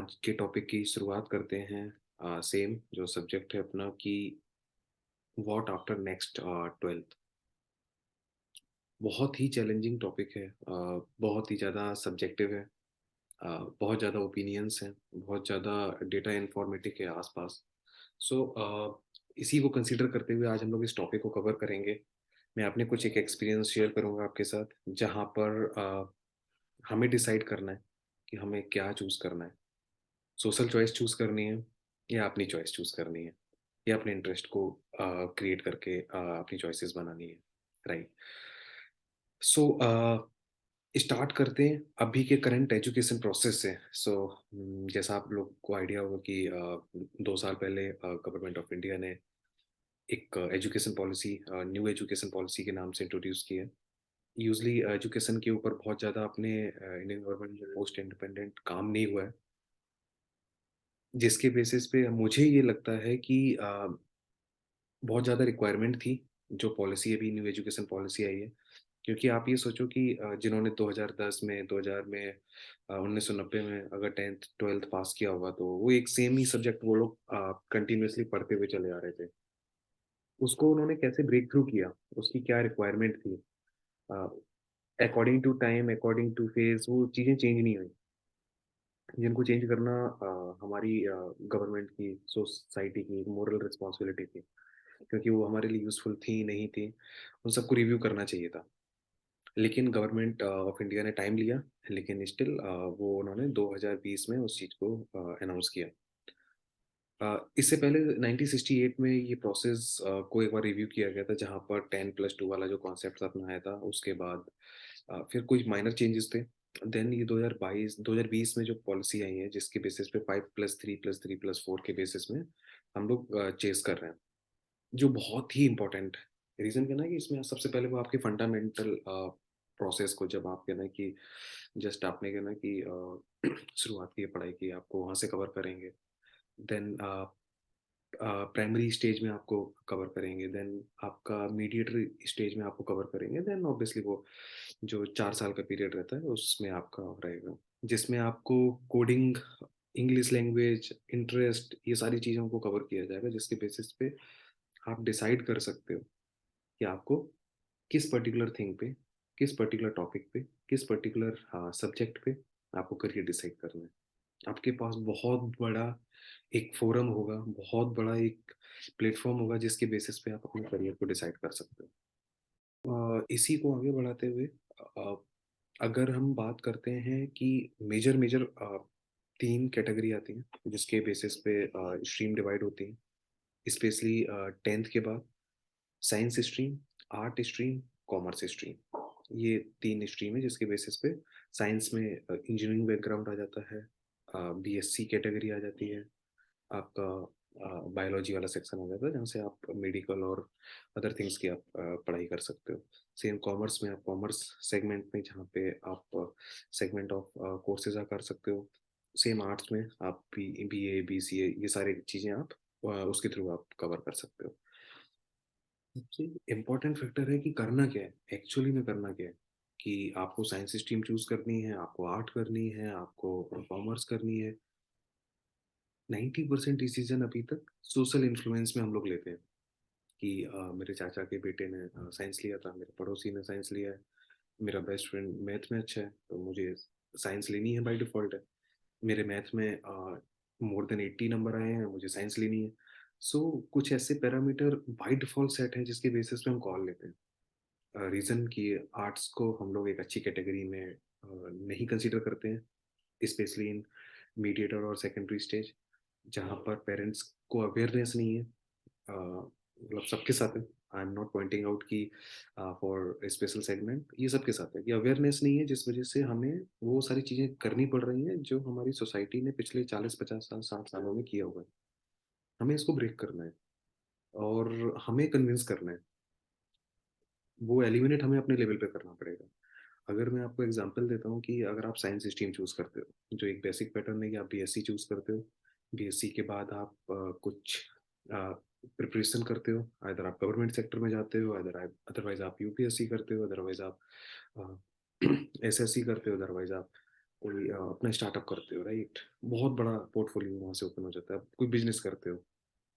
आज के टॉपिक की शुरुआत करते हैं सेम जो सब्जेक्ट है अपना कि व्हाट आफ्टर नेक्स्ट 12th। बहुत ही चैलेंजिंग टॉपिक है। बहुत ही ज़्यादा सब्जेक्टिव है। बहुत ज़्यादा ओपिनियंस हैं। बहुत ज़्यादा डेटा इन्फॉर्मेटिक है आसपास। सो इसी को कंसीडर करते हुए आज हम लोग इस टॉपिक को कवर करेंगे। मैं अपने कुछ एक एक्सपीरियंस शेयर करूँगा आपके साथ जहाँ पर हमें डिसाइड करना है कि हमें क्या चूज़ करना है। सोशल चॉइस चूज़ करनी है या अपनी चॉइस चूज़ करनी है या अपने इंटरेस्ट को क्रिएट करके अपनी चॉइसेस बनानी है, राइट? सो स्टार्ट करते हैं अभी के करंट एजुकेशन प्रोसेस से। जैसा आप लोग को आइडिया होगा कि 2 साल पहले गवर्नमेंट ऑफ इंडिया ने एक education policy, new education policy के नाम से इंट्रोड्यूस की है। यूजली एजुकेशन के ऊपर बहुत ज़्यादा अपने इंडियन गवर्नमेंट में पोस्ट इंडिपेंडेंट काम नहीं हुआ है, जिसके बेसिस पे मुझे ये लगता है कि बहुत ज़्यादा रिक्वायरमेंट थी, जो पॉलिसी अभी न्यू एजुकेशन पॉलिसी आई है। क्योंकि आप ये सोचो कि जिन्होंने 2010 में, 2000 में, 1990 में अगर 10th 12th पास किया होगा, तो वो एक सेम ही सब्जेक्ट वो लोग कंटिन्यूअसली पढ़ते हुए चले आ रहे थे। उसको उन्होंने कैसे ब्रेक थ्रू किया, उसकी क्या रिक्वायरमेंट थी, according to time, according to phase वो चीज़ें चेंज नहीं हुई। जिनको चेंज करना हमारी गवर्नमेंट की, सोसाइटी की एक मोरल रिस्पॉन्सिबिलिटी थी। क्योंकि वो हमारे लिए यूज़फुल थी, नहीं थी, उन सबको रिव्यू करना चाहिए था। लेकिन गवर्नमेंट ऑफ इंडिया ने टाइम लिया, लेकिन स्टिल वो उन्होंने 2020 में उस चीज़ को अनाउंस किया। इससे पहले 1968 में ये प्रोसेस को एक बार रिव्यू किया गया था, जहाँ पर 10+2 वाला जो कॉन्सेप्ट अपनाया था, उसके बाद फिर कुछ माइनर चेंजेस थे। देन ये 2020 में जो पॉलिसी आई है, जिसके बेसिस पे 5+3+3+4 के बेसिस में हम लोग चेज़ कर रहे हैं। जो बहुत ही इम्पोर्टेंट है। रीज़न क्या है ना कि इसमें सबसे पहले वो आपके फंडामेंटल प्रोसेस को, जब आप कहना है कि जस्ट आपने कहना कि शुरुआत की है पढ़ाई की, आपको वहाँ से कवर करेंगे। देन प्राइमरी स्टेज में आपको कवर करेंगे, देन आपका मीडिएटर स्टेज में आपको कवर करेंगे, देन ऑब्वियसली वो जो 4 साल का पीरियड रहता है, उसमें आपका रहेगा। जिसमें आपको कोडिंग, इंग्लिश लैंग्वेज, इंटरेस्ट, ये सारी चीज़ों को कवर किया जाएगा, जिसके बेसिस पे आप डिसाइड कर सकते हो कि आपको किस पर्टिकुलर थिंग पे, किस पर्टिकुलर टॉपिक पे, किस पर्टिकुलर सब्जेक्ट पे आपको करियर डिसाइड करना है। आपके पास बहुत बड़ा एक फोरम होगा, बहुत बड़ा एक प्लेटफ़ॉर्म होगा, जिसके बेसिस पे आप अपने करियर को डिसाइड कर सकते हो। इसी को आगे बढ़ाते हुए अ, अगर हम बात करते हैं कि मेजर 3 कैटेगरी आती हैं, जिसके बेसिस पे स्ट्रीम डिवाइड होती हैं। स्पेशली 10th के बाद science stream, art stream, commerce stream. ये 3 स्ट्रीम है, जिसके बेसिस पे साइंस में इंजीनियरिंग बैकग्राउंड आ जाता है, बीएससी कैटेगरी आ जाती है, आपका बायोलॉजी वाला सेक्शन आ जाता है, जहाँ से आप मेडिकल और अदर थिंग्स की आप पढ़ाई कर सकते हो। सेम कॉमर्स में आप कॉमर्स सेगमेंट में, जहाँ पे आप सेगमेंट ऑफ कोर्सेज़ कर सकते हो। सेम आर्ट्स में आप बीए, बीसीए, ये सारी चीज़ें आप उसके थ्रू आप कवर कर सकते हो। सबसे इम्पोर्टेंट फैक्टर है कि करना क्या है, एक्चुअली में करना क्या है, कि आपको साइंस स्ट्रीम चूज़ करनी है, आपको आर्ट करनी है, आपको कॉमर्स करनी है। 90% डिसीज़न अभी तक सोशल इन्फ्लुएंस में हम लोग लेते हैं कि मेरे चाचा के बेटे ने साइंस लिया था, मेरे पड़ोसी ने साइंस लिया है, मेरा बेस्ट फ्रेंड मैथ में अच्छा है, तो मुझे साइंस लेनी है बाय डिफ़ॉल्ट है। मेरे मैथ में मोर देन 80 नंबर आए हैं, मुझे साइंस लेनी है। सो कुछ ऐसे पैरामीटर बाय डिफ़ॉल्ट सेट हैं, जिसके बेसिस पे हम कॉल लेते हैं। रीज़न कि आर्ट्स को हम लोग एक अच्छी कैटेगरी में नहीं कंसीडर करते हैं, स्पेशली इन मीडिएटर और सेकेंडरी स्टेज, जहाँ पर पेरेंट्स को अवेयरनेस नहीं है। मतलब सबके साथ है, आई एम नॉट पॉइंटिंग आउट कि फॉर ए स्पेशल सेगमेंट, ये सबके साथ है कि अवेयरनेस नहीं है, जिस वजह से हमें वो सारी चीज़ें करनी पड़ रही हैं जो हमारी सोसाइटी ने पिछले 40-50 साल, 60 सालों में किया हुआ है। हमें इसको ब्रेक करना है और हमें कन्विंस करना है। वो एलिमिनेट हमें अपने लेवल पे करना पड़ेगा। अगर मैं आपको एग्ज़ाम्पल देता हूँ कि अगर आप साइंस स्ट्रीम चूज़ करते हो, जो एक बेसिक पैटर्न है कि आप बीएससी चूज़ करते हो। बीएससी के बाद आप कुछ अ, प्रिपरेशन करते हो, आइदर आप गवर्नमेंट सेक्टर में जाते हो, अदरवाइज़ आप यूपीएससी करते हो, अदरवाइज़ आप अ, एसएससी करते हो, अदरवाइज़ आप कोई अपना स्टार्टअप करते हो, राइट? बहुत बड़ा पोर्टफोलियो वहाँ से ओपन हो जाता है। आप कोई बिजनेस करते हो।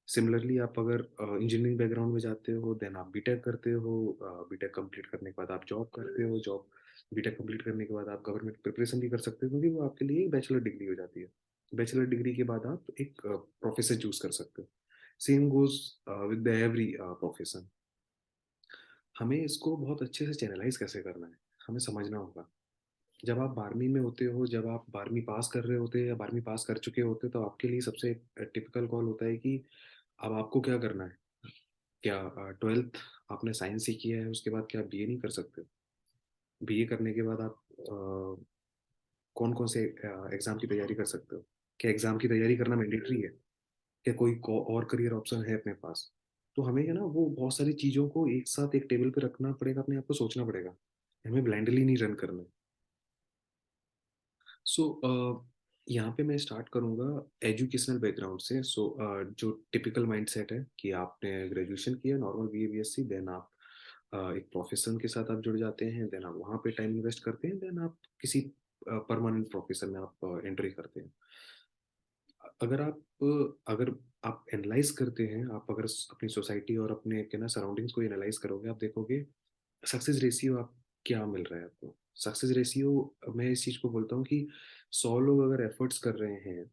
सिमिलरली आप अगर इंजीनियरिंग बैकग्राउंड में जाते हो, देन आप बीटेक करते हो। बीटेक कंप्लीट करने के बाद आप जॉब करते हो। जॉब बीटेक कंप्लीट करने के बाद आप गवर्नमेंट प्रिपरेशन भी कर सकते हो, क्योंकि वो आपके लिए एक बैचलर डिग्री हो जाती है। बैचलर डिग्री के बाद आप एक प्रोफेशन चूज कर सकते हो। Same goes with the every profession. हमें इसको बहुत अच्छे से चैनलाइज कैसे करना है, हमें समझना होगा। जब आप 12वीं में होते हो, जब आप 12वीं पास कर रहे होते हैं या 12वीं पास कर चुके होते हो, तो आपके लिए सबसे टिपिकल कॉल होता है कि अब आपको क्या करना है। क्या 12th आपने साइंस ही किया है, उसके बाद क्या आप बीए नहीं कर सकते? बीए करने के बाद आप कौन कौन से एग्जाम की तैयारी कर सकते हो? क्या एग्जाम की तैयारी करना मैंडेटरी है? क्या कोई और करियर ऑप्शन है अपने पास? तो हमें है ना, वो बहुत सारी चीज़ों को एक साथ एक टेबल पे रखना पड़ेगा, अपने आप को सोचना पड़ेगा। हमें ब्लाइंडली नहीं रन करना है। सो यहाँ पे मैं स्टार्ट करूँगा एजुकेशनल बैकग्राउंड से। जो टिपिकल माइंडसेट है कि आपने ग्रेजुएशन किया नॉर्मल बीए बीएससी, देन आप एक प्रोफेशन के साथ आप जुड़ जाते हैं, देन आप वहाँ पे टाइम इन्वेस्ट करते हैं, देन आप किसी परमानेंट प्रोफेशन में आप एंट्री करते हैं। अगर आप एनालाइज करते हैं, आप अगर अपनी सोसाइटी और अपने क्या ना सराउंडिंग्स को एनालाइज करोगे, आप देखोगे सक्सेस रेशियो आप क्या मिल रहा है आपको। सक्सेस रेशियो, मैं इस चीज़ को बोलता हूँ कि 100 लोग अगर एफर्ट्स कर रहे हैं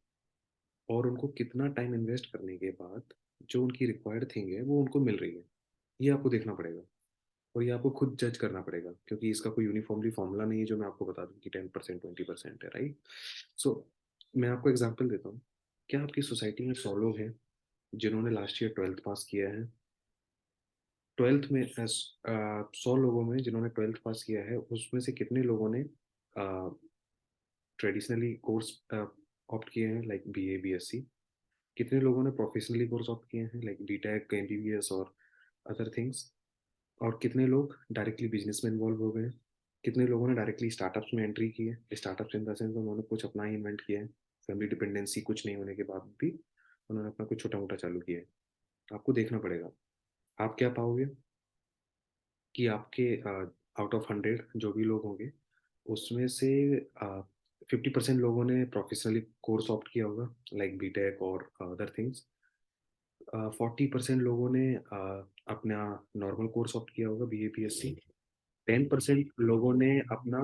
और उनको कितना टाइम इन्वेस्ट करने के बाद जो उनकी रिक्वायर्ड थिंग है वो उनको मिल रही है, ये आपको देखना पड़ेगा। और ये आपको खुद जज करना पड़ेगा, क्योंकि इसका कोई यूनिफॉर्मली फॉर्मूला नहीं है जो मैं आपको बता दूं कि 10% 20% है, राइट? सो मैं आपको एग्जांपल देता हूँ। क्या आपकी सोसाइटी में 100 लोग हैं जिन्होंने लास्ट ईयर 12th पास किया है? 12th में 100 लोगों में जिन्होंने 12th पास किया है, उसमें से कितने लोगों ने ट्रेडिशनली कोर्स ऑप्ट किए हैं लाइक बीए बीएससी? कितने लोगों ने प्रोफेशनली कोर्स ऑप्ट किए हैं लाइक बीटेक एमबीबीएस और अदर थिंग्स? और कितने लोग डायरेक्टली बिजनेस में इन्वॉल्व हो गए हैं? कितने लोगों ने डायरेक्टली स्टार्टअप्स में एंट्री की है? स्टार्टअप्स इन द सेंस उन्होंने कुछ अपना ही इन्वेंट किया है, फैमिली डिपेंडेंसी कुछ नहीं होने के बाद भी उन्होंने अपना कुछ छोटा मोटा चालू किया है। आपको देखना पड़ेगा। आप क्या पाओगे कि आपके आउट ऑफ 100 जो भी लोग होंगे, उसमें से 50% लोगों ने प्रोफेशनली कोर्स ऑप्ट किया होगा लाइक बीटेक और अदर थिंग्स। 40% लोगों ने अपना नॉर्मल कोर्स ऑप्ट किया होगा बीए पीएससी। 10% लोगों ने अपना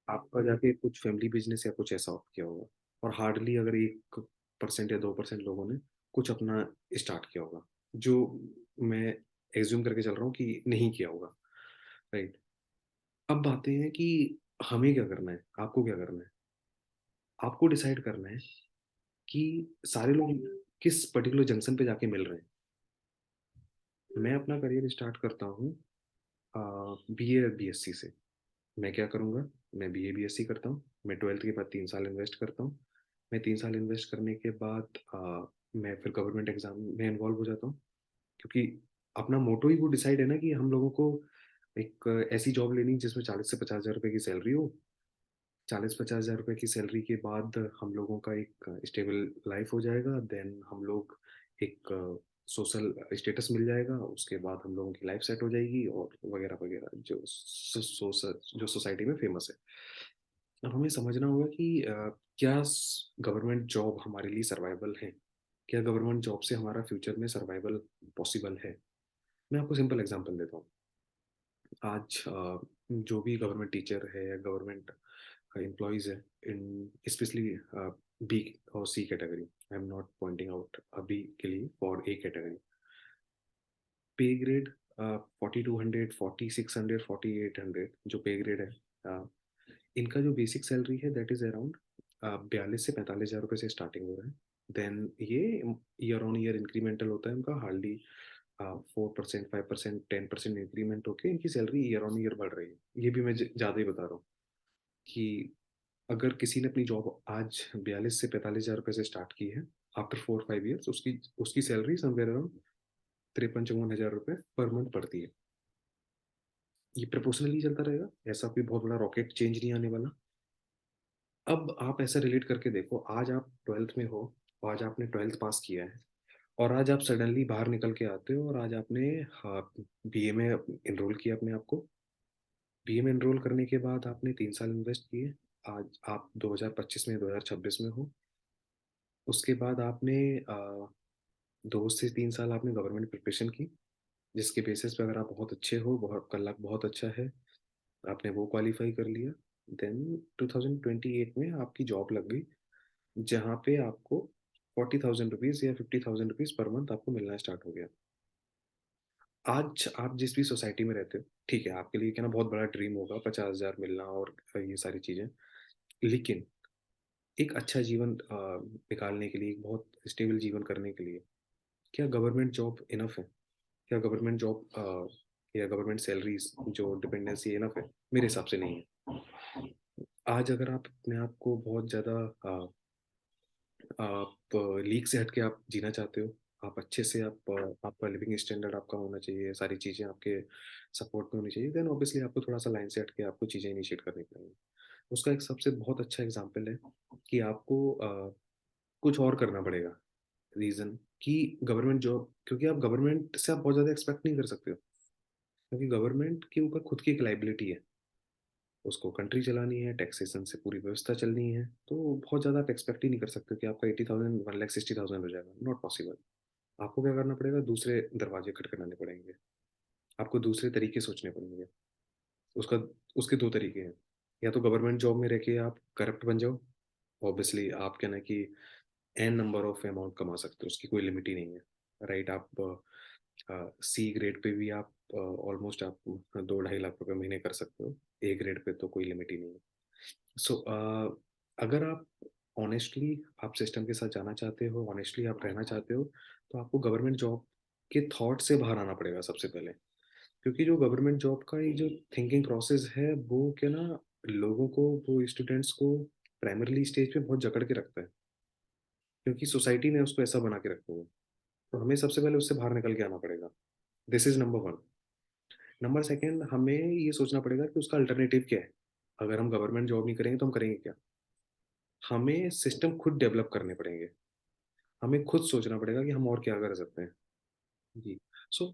आपका जाके कुछ फैमिली बिजनेस या कुछ ऐसा ऑप्ट किया होगा। और हार्डली अगर 1% या 2% लोगों ने कुछ अपना स्टार्ट किया होगा, जो मैं एज्यूम करके चल रहा हूँ कि नहीं किया होगा, राइट? अब बातें हैं कि हमें क्या करना है, आपको क्या करना है। आपको डिसाइड करना है कि सारे लोग किस पर्टिकुलर जंक्शन पे जाके मिल रहे हैं। मैं अपना करियर स्टार्ट करता हूँ बीए और बीएससी से। मैं क्या करूँगा? मैं बीए बीएससी करता हूँ। मैं 12th के बाद 3 साल इन्वेस्ट करता हूँ। मैं 3 साल इन्वेस्ट करने के बाद मैं फिर गवर्नमेंट एग्जाम में इन्वॉल्व हो जाता हूँ, क्योंकि अपना मोटो ही वो डिसाइड है ना कि हम लोगों को एक ऐसी जॉब लेनी जिसमें 40 से 50 हज़ार रुपये की सैलरी हो। 40-50 हज़ार रुपये की सैलरी के बाद हम लोगों का एक स्टेबल लाइफ हो जाएगा। देन हम लोग एक सोशल स्टेटस मिल जाएगा, उसके बाद हम लोगों की लाइफ सेट हो जाएगी और वगैरह वगैरह जो सोसाइटी में फेमस है। अब हमें समझना होगा कि क्या गवर्नमेंट जॉब हमारे लिए सर्वाइवल है? क्या गवर्नमेंट जॉब से हमारा फ्यूचर में सर्वाइवल पॉसिबल है? मैं आपको सिंपल एग्जांपल देता हूँ। आज जो भी गवर्नमेंट टीचर है या गवर्नमेंट एम्प्लॉयज़ है, इन स्पेशली बी और C category, I am not pointing out B के लिए, for A category, pay grade 4200, 4600, 4800 जो पे ग्रेड है, इनका जो बेसिक सैलरी है दैट इज अराउंड 42 से 45 हज़ार रुपये से स्टार्टिंग हो रहा है। देन ये ईयर ऑन ईयर इंक्रीमेंटल होता है उनका, हार्डली 4%, 5%, 10% इंक्रीमेंट होके इनकी सैलरी ईयर ऑन ईयर बढ़ रही है। ये भी मैं ज़्यादा ही बता रहा हूँ कि अगर किसी ने अपनी जॉब आज 42 से 45 हज़ार रुपये से स्टार्ट की है, आफ्टर 4-5 ईयर्स उसकी उसकी सैलरी समवेयर अराउंड 53-54 हज़ार रुपये पर मंथ पड़ती है। ये प्रपोर्शनली चलता रहेगा, ऐसा कोई बहुत बड़ा रॉकेट चेंज नहीं आने वाला। अब आप ऐसा रिलेट करके देखो, आज आप 12th में हो और आज आपने 12th पास किया है, और आज आप सडनली बाहर निकल के आते हो और आज आपने बीए में इनरोल किया अपने आप को। बीए में इनरोल करने के बाद आपने 3 साल इन्वेस्ट किए, आज आप 2025 में 2026 में हो, उसके बाद आपने 2 से 3 साल आपने गवर्नमेंट प्रिपरेशन की, जिसके बेसिस पे अगर आप बहुत अच्छे हो, बहुत आपका लक बहुत अच्छा है, आपने वो क्वालीफाई कर लिया, देन 2028 में आपकी जॉब लग गई, जहाँ पे आपको 40,000 रुपीज़ या 50,000 रुपीज़ पर मंथ आपको मिलना स्टार्ट हो गया। आज आप जिस भी सोसाइटी में रहते हो, ठीक है, आपके लिए क्या ना बहुत बड़ा ड्रीम होगा 50,000 मिलना और ये सारी चीज़ें। लेकिन एक अच्छा जीवन निकालने के लिए, एक बहुत स्टेबल जीवन करने के लिए, क्या गवर्नमेंट जॉब इनफ है? क्या गवर्नमेंट जॉब या गवर्नमेंट सैलरीज़ जो डिपेंडेंसी इनफ है? मेरे हिसाब से नहीं है। आज अगर आप अपने आप को बहुत ज़्यादा आप लीग से हट के आप जीना चाहते हो, आप अच्छे से आपका लिविंग स्टैंडर्ड आपका होना चाहिए, सारी चीज़ें आपके सपोर्ट में होनी चाहिए, देन ऑब्वियसली आपको थोड़ा-सा लाइन से हट के आपको चीज़ें इनिशिएट करनी पड़ेंगी। उसका एक सबसे बहुत अच्छा एग्ज़ाम्पल है कि आपको कुछ और करना पड़ेगा। रीज़न कि गवर्नमेंट जॉब, क्योंकि आप गवर्नमेंट से आप बहुत ज़्यादा एक्सपेक्ट नहीं कर सकते हो, क्योंकि गवर्नमेंट के ऊपर खुद की एक लायबिलिटी है। उसको कंट्री चलानी है, टैक्सेशन से पूरी व्यवस्था चलनी है, तो बहुत ज़्यादा आप एक्सपेक्ट ही नहीं कर सकते कि आपका 80,000 1,60,000 हो जाएगा, नॉट पॉसिबल। आपको क्या करना पड़ेगा, दूसरे दरवाजे खटखटाने पड़ेंगे, आपको दूसरे तरीके सोचने पड़ेंगे। उसका उसके 2 तरीके हैं, या तो गवर्नमेंट जॉब में रह के आप करप्ट बन जाओ, ऑब्वियसली आप क्या है ना कि एन नंबर ऑफ अमाउंट कमा सकते हो, उसकी कोई लिमिट ही नहीं है, राइट? आप सी ग्रेड पे भी आप ऑलमोस्ट आप 2 ढाई लाख रुपए महीने कर सकते हो, ए ग्रेड पे तो कोई लिमिट ही नहीं है। सो अगर आप ऑनेस्टली आप सिस्टम के साथ जाना चाहते हो, ऑनेस्टली आप रहना चाहते हो, तो आपको गवर्नमेंट जॉब के थॉट से बाहर आना पड़ेगा सबसे पहले। क्योंकि जो गवर्नमेंट जॉब का ये जो थिंकिंग प्रोसेस है, वो क्या ना लोगों को, वो स्टूडेंट्स को प्राइमरीली स्टेज पे बहुत जकड़ के रखता है, क्योंकि सोसाइटी ने उसको ऐसा बना के रखा हुआ है। तो हमें सबसे पहले उससे बाहर निकल के आना पड़ेगा। This is number 1। नंबर 2 हमें ये सोचना पड़ेगा कि उसका अल्टरनेटिव क्या है? अगर हम गवर्नमेंट जॉब नहीं करेंगे तो हम करेंगे क्या? हमें सिस्टम खुद डेवलप करने पड़ेंगे। हमें खुद सोचना पड़ेगा कि हम और क्या कर सकते हैं। जी। सो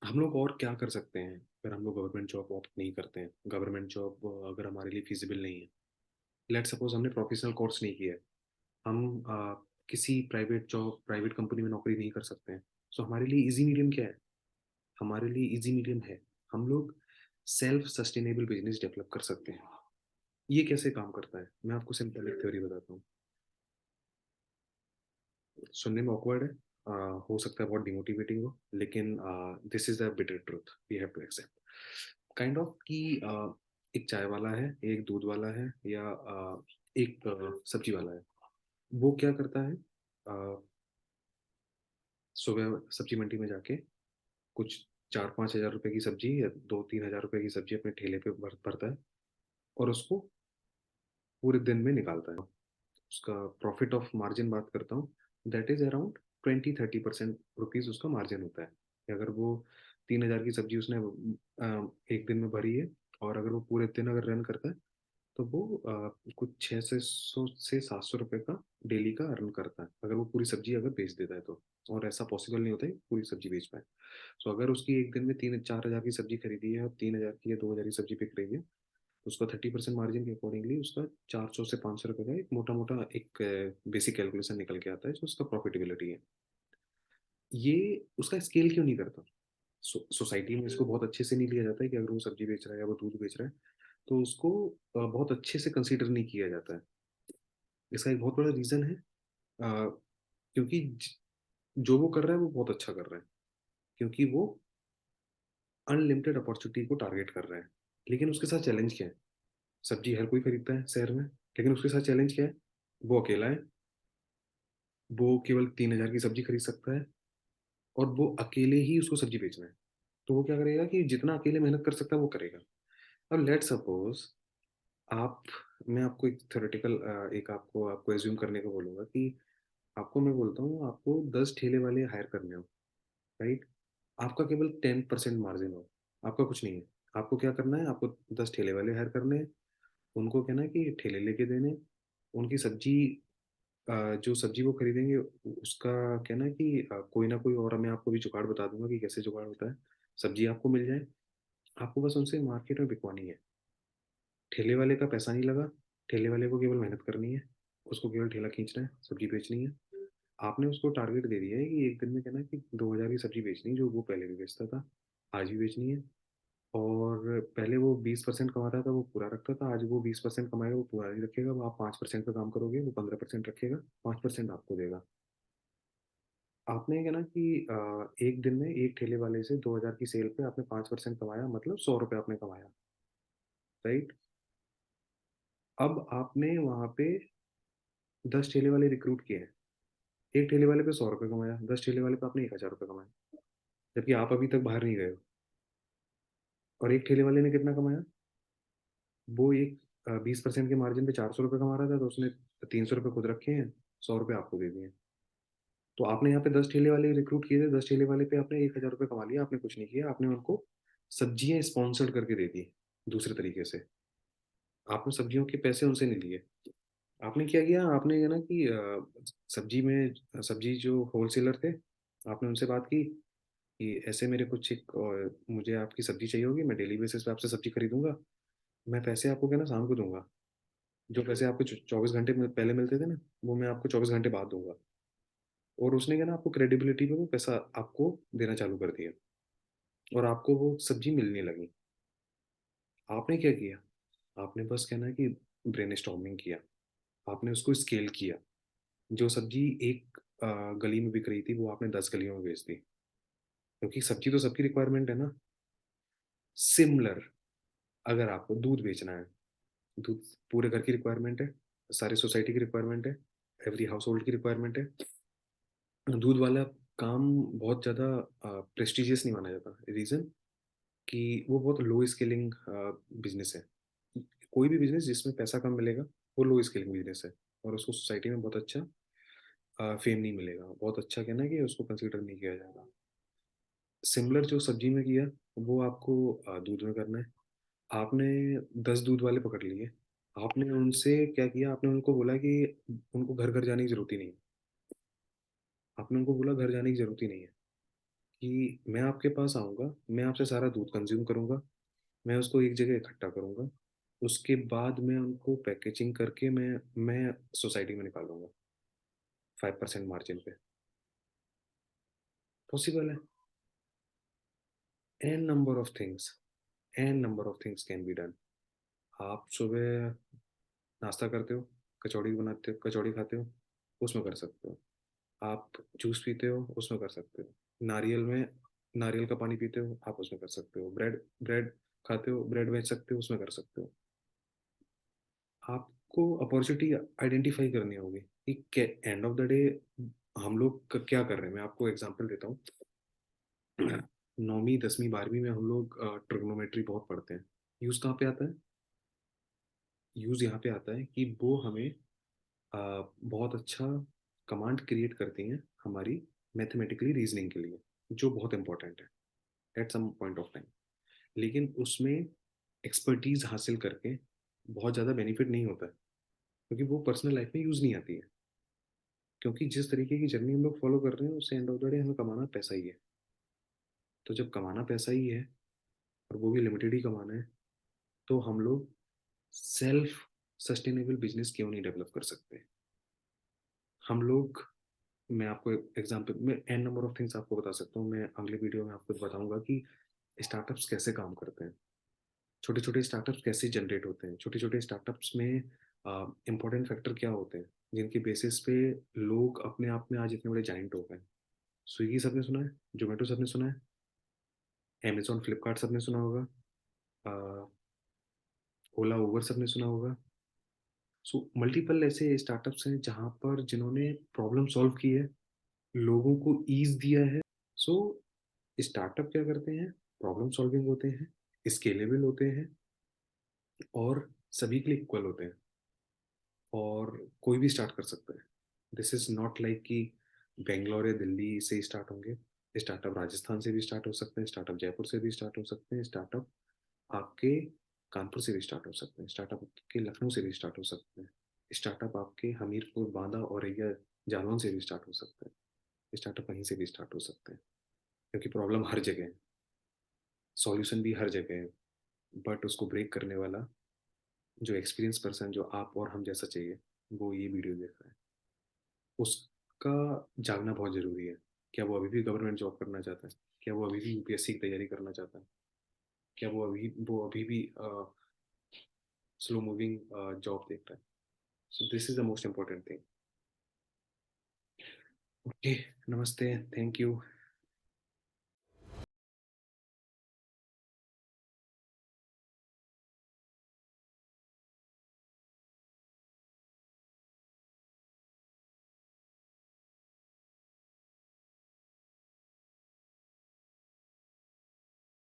हम लोग और क्या कर सकते हैं अगर हम लोग गवर्नमेंट जॉब ऑप्ट नहीं करते हैं? गवर्नमेंट जॉब अगर हमारे लिए फ़ीज़िबल नहीं है। लेट्स सपोज़ हमने प्रोफ़ेशनल कोर्स नहीं किया है। हम किसी प्राइवेट जॉब, प्राइवेट कंपनी में नौकरी नहीं कर सकते हैं। सो हमारे लिए ईज़ी मीडियम क्या है? हमारे लिए ईज़ी मीडियम है, हम लोग सेल्फ सस्टेनेबल बिज़नेस डेवलप कर सकते हैं। ये कैसे काम करता है? मैं आपको सिंपल एक थ्योरी बताता हूँ। सुनने में ऑकवर्ड है, हो सकता है बहुत डिमोटिवेटिंग हो, लेकिन this is the bitter truth, we have to accept. Kind of कि एक चाय वाला है, एक दूध वाला है, या एक सब्जी वाला है। वो क्या करता है, सुबह सब्जी मंडी में जाके कुछ 4-5 हज़ार रुपए की सब्जी या 2-3 हज़ार रुपए की सब्जी अपने ठेले पे भरता है और उसको पूरे दिन में निकालता है। उसका प्रॉफिट ऑफ मार्जिन बात करता हूँ, दैट इज़ अराउंड 20-30% रुपीज़ उसका मार्जिन होता है। कि अगर वो 3,000 की सब्ज़ी उसने 1 दिन में भरी है, और अगर वो पूरे दिन अगर रन करता है, तो वो कुछ 600 से 700 रुपए का डेली का अर्न करता है, अगर वो पूरी सब्ज़ी अगर बेच देता है तो। और ऐसा पॉसिबल नहीं होता है कि पूरी सब्ज़ी बेच पाए। सो अगर उसकी 1 दिन में 3-4 हज़ार की सब्ज़ी खरीदी है और 3,000 की या 2,000 की सब्ज़ी बिक रही है, उसका 30% मार्जिन के अकॉर्डिंगली उसका 400 से 500 रुपए का एक मोटा-मोटा एक बेसिक कैलकुलेशन निकल के आता है, जो उसका प्रॉफिटेबिलिटी है। ये उसका स्केल क्यों नहीं करता? सोसाइटी में इसको बहुत अच्छे से नहीं लिया जाता है कि अगर वो सब्ज़ी बेच रहा है या वो दूध बेच रहा है, तो उसको बहुत अच्छे से कंसीडर नहीं किया जाता है। इसका एक बहुत बड़ा रीज़न है, क्योंकि जो वो कर रहा है वो बहुत अच्छा कर रहा है, क्योंकि वो अनलिमिटेड अपॉर्चुनिटी को टारगेट कर रहा है। लेकिन उसके साथ चैलेंज क्या है? सब्ज़ी हर कोई खरीदता है शहर में, लेकिन उसके साथ चैलेंज क्या है? वो अकेला है, वो केवल 3,000 की सब्ज़ी खरीद सकता है और वो अकेले ही उसको सब्ज़ी बेचना है। तो वो क्या करेगा कि जितना अकेले मेहनत कर सकता है वो करेगा। अब लेट्स सपोज़ आप मैं आपको एक थ्योरेटिकल एक आपको आपको अज़्यूम करने को बोलूँगा कि आपको मैं बोलता हूँ, आपको 10 ठेले वाले हायर करने हो, राइट? आपका केवल 10% मार्जिन हो, आपका कुछ नहीं है। आपको क्या करना है, आपको 10 ठेले वाले हायर करने हैं, उनको क्या है ना कि ठेले लेके देने, उनकी सब्ज़ी जो सब्ज़ी वो खरीदेंगे उसका क्या है ना कि कोई ना कोई, और मैं आपको भी जुगाड़ बता दूँगा कि कैसे जुगाड़ होता है। सब्ज़ी आपको मिल जाए, आपको बस उनसे मार्केट में बिकवानी है, ठेले वाले का पैसा नहीं लगा, ठेले वाले को केवल मेहनत करनी है, उसको केवल ठेला खींचना है, सब्जी बेचनी है। आपने उसको टारगेट दे दिया है कि एक दिन में कहना है कि 2000 की सब्जी बेचनी है, जो वो पहले भी बेचता था, आज भी बेचनी है। और पहले वो 20% कमाता था, वो पूरा रखता था, आज वो 20% कमाएगा, वो पूरा नहीं रखेगा। वो आप 5% पे काम करोगे, वो 15% रखेगा, 5% आपको देगा। आपने क्या ना कि एक दिन में एक ठेले वाले से 2000 की सेल पे आपने 5% कमाया, मतलब 100 रुपये आपने कमाया, राइट। अब आपने वहां पे 10 ठेले वाले रिक्रूट किए हैं, एक ठेले वाले पे 100 रुपये कमाया, 10 ठेले वाले पे आपने 1000 रुपये कमाया, जबकि आप अभी तक बाहर नहीं गए हो। और एक ठेले वाले ने कितना कमाया, वो एक 20% के मार्जिन पे 400 रुपये कमा रहा था, तो उसने 300 रुपये खुद रखे हैं, 100 रुपये आपको दे दिए। तो आपने यहाँ पे 10 ठेले वाले रिक्रूट किए थे, 10 ठेले वाले पे आपने 1000 रुपये कमा लिया, आपने कुछ नहीं किया, आपने उनको सब्जियां स्पॉन्सर्ड करके दे दी दूसरे तरीके से। आपने सब्जियों के पैसे उनसे नहीं लिए। आपने क्या किया, आपने ये ना कि सब्जी में सब्जी जो होलसेलर थे, आपने उनसे बात की कि ऐसे मेरे कुछ एक मुझे आपकी सब्जी चाहिए होगी, मैं डेली बेसिस पे आपसे सब्जी खरीदूंगा, मैं पैसे आपको क्या ना शाम को दूंगा। जो पैसे आपको 24 घंटे पहले मिलते थे ना, वो मैं आपको 24 घंटे बाद दूंगा। और उसने क्या ना आपको क्रेडिबिलिटी पे वो पैसा आपको देना चालू कर दिया, और आपको वो सब्जी मिलने लगी। आपने क्या किया, आपने बस कहना है कि ब्रेनस्टॉर्मिंग किया, आपने उसको स्केल किया। जो सब्जी एक गली में बिक रही थी, वो आपने 10 गलियों में बेच दी, क्योंकि सब्जी तो सबकी रिक्वायरमेंट है ना। सिमिलर, अगर आपको दूध बेचना है, दूध पूरे घर की रिक्वायरमेंट है, सारी सोसाइटी की रिक्वायरमेंट है, एवरी हाउस होल्ड की रिक्वायरमेंट है। दूध वाला काम बहुत ज़्यादा प्रेस्टिजियस नहीं माना जाता, रीज़न कि वो बहुत लो स्केलिंग बिजनेस है। कोई भी बिजनेस जिसमें पैसा कम मिलेगा, वो लो स्केलिंग बिजनेस है, और उसको सोसाइटी में बहुत अच्छा फेम नहीं मिलेगा, बहुत अच्छा कहना है कि उसको कंसिडर नहीं किया जाएगा। सिमिलर जो सब्जी में किया, वो आपको दूध में करना है। आपने 10 दूध वाले पकड़ लिए, आपने उनसे क्या किया, आपने उनको बोला कि उनको घर घर जाने की जरूरत ही नहीं है। आपने उनको बोला घर जाने की जरूरत ही नहीं है, कि मैं आपके पास आऊँगा, मैं आपसे सारा दूध कंज्यूम करूँगा, मैं उसको एक जगह इकट्ठा करूँगा, उसके बाद मैं उनको पैकेजिंग करके मैं सोसाइटी में निकालूंगा 5% मार्जिन पे। पॉसिबल है। N number of things, N number of things can be done. आप सुबह नाश्ता करते हो, कचौड़ी बनाते हो, कचौड़ी खाते हो, उसमें कर सकते हो। आप जूस पीते हो, उसमें कर सकते हो। नारियल में नारियल का पानी पीते हो, आप उसमें कर सकते हो। ब्रेड ब्रेड खाते हो, ब्रेड बेच सकते हो, उसमें कर सकते हो। आपको अपॉर्चुनिटी आइडेंटिफाई करनी होगी कि एंड ऑफ द डे हम लोग क्या कर रहे हैं। मैं आपको एग्जांपल देता हूँ। 9वीं 10वीं 12वीं में हम लोग ट्रिग्नोमेट्री बहुत पढ़ते हैं। यूज कहाँ पे आता है, यूज यहाँ पे आता है कि वो हमें बहुत अच्छा कमांड क्रिएट करती हैं हमारी मैथमेटिकली रीजनिंग के लिए, जो बहुत इंपॉर्टेंट है at some point of time. लेकिन उसमें एक्सपर्टीज हासिल करके बहुत ज़्यादा बेनिफिट नहीं होता है, क्योंकि वो पर्सनल लाइफ में यूज़ नहीं आती है। क्योंकि जिस तरीके की जर्नी हम लोग फॉलो कर रहे हैं, उससे एंड ऑफ द डे हमें कमाना पैसा ही है। तो जब कमाना पैसा ही है, और वो भी लिमिटेड ही कमाना है, तो हम लोग सेल्फ सस्टेनेबल बिजनेस क्यों नहीं डेवलप कर सकते। हम लोग, मैं आपको एग्जांपल मैं एन नंबर ऑफ थिंग्स आपको बता सकता हूँ। मैं अगले वीडियो में आपको बताऊंगा कि स्टार्टअप्स कैसे काम करते हैं, छोटे छोटे स्टार्टअप्स कैसे जनरेट होते हैं, छोटे छोटे स्टार्टअप्स में इंपॉर्टेंट फैक्टर क्या होते हैं, जिनके बेसिस पे लोग अपने आप में आज इतने बड़े जाइंट हो गए। स्विगी सबने सुना है, जोमेटो सबने सुना है, अमेजोन फ्लिपकार्ट सबने सुना होगा, ओला उबर सबने सुना होगा। सो मल्टीपल ऐसे स्टार्टअप्स हैं जहाँ पर जिन्होंने प्रॉब्लम सॉल्व की है, लोगों को ईज दिया है। सो स्टार्टअप क्या करते हैं, प्रॉब्लम सॉल्विंग होते हैं, स्केलेबल होते हैं, और सभी के लिए इक्वल होते हैं, और कोई भी स्टार्ट कर सकता है। दिस इज नॉट लाइक कि बेंगलोर या दिल्ली से ही स्टार्ट होंगे। स्टार्टअप राजस्थान से भी स्टार्ट हो सकते हैं, स्टार्टअप जयपुर से भी स्टार्ट हो सकते हैं, स्टार्टअप आपके कानपुर से भी स्टार्ट हो सकते हैं, स्टार्टअप आपके लखनऊ से भी स्टार्ट हो सकते हैं, स्टार्टअप आपके हमीरपुर बांदा औरैया जालौन से भी स्टार्ट हो सकते हैं, स्टार्टअप कहीं से भी स्टार्ट हो सकते हैं। क्योंकि प्रॉब्लम हर जगह है, सॉल्यूशन भी हर जगह है, बट उसको ब्रेक करने वाला जो एक्सपीरियंस पर्सन जो आप और हम जैसा चाहिए, वो ये वीडियो देख रहा है। उसका जानना बहुत ज़रूरी है। क्या वो अभी भी गवर्नमेंट जॉब करना चाहता है? क्या वो अभी भी यूपीएससी की तैयारी करना चाहता है? क्या वो अभी भी स्लो मूविंग जॉब देख रहा है? So this is the most important thing. Okay, नमस्ते, थैंक यू।